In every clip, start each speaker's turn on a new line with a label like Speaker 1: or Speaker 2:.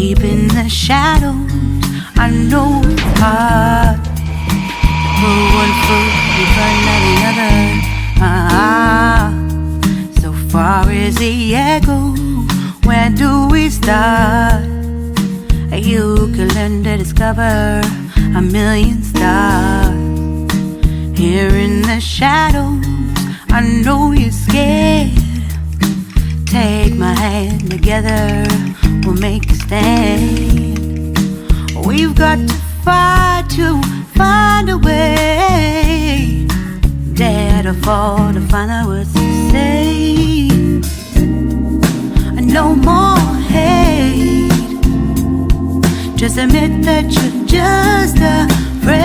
Speaker 1: Escape in the shadows, I know it's hard. Put one foot in front of the other. So far as the echo, where do we start? You can learn to discover a million stars. Here in the shadows, I know you're scared. Take my hand, together we'll make a stand. We've got to fight to find a way. Dare to fall to find the words to say. No more hate. Just admit that you're just afraid.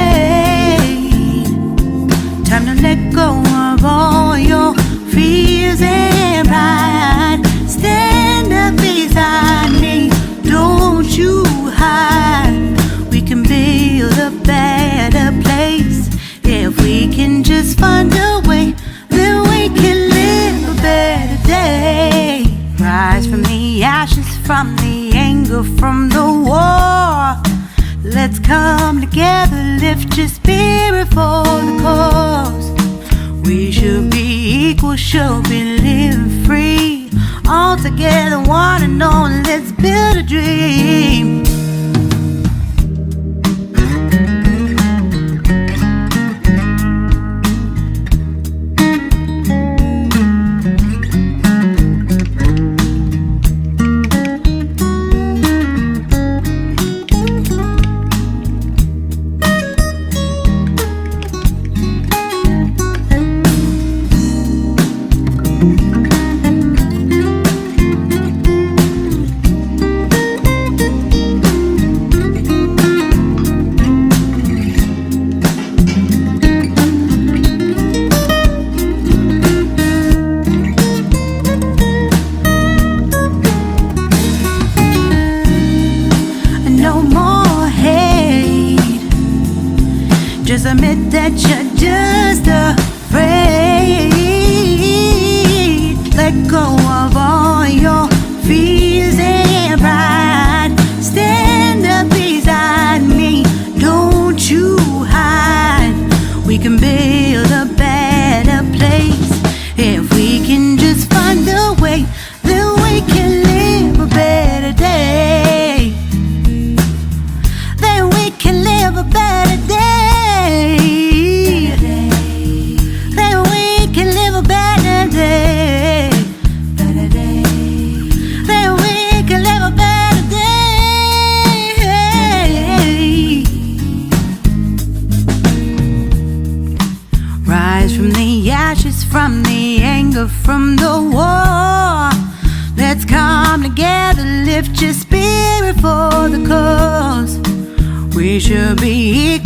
Speaker 1: Time to let go of all your fears and pride. Stand up beside me, don't you hide. We can build a better place. If we can just find a way, then we can live a better day. Rise from the ashes, from the anger, from the war. Let's come together, lift your spirit for the cause. We should be equal, should be living free. All together, one and all, let's build a dream. Just admit that you're just afraid. Let go of all your fears and pride. Stand up beside me, don't you hide. We can build a better place. If we can just find a way, then we can live a better day. Then we can live a better day. Then we can live a better day. Better day. Then we can live a better day. Rise from the ashes, from the anger, from the war. Let's come together, lift your spirit for the cause. We should be equal.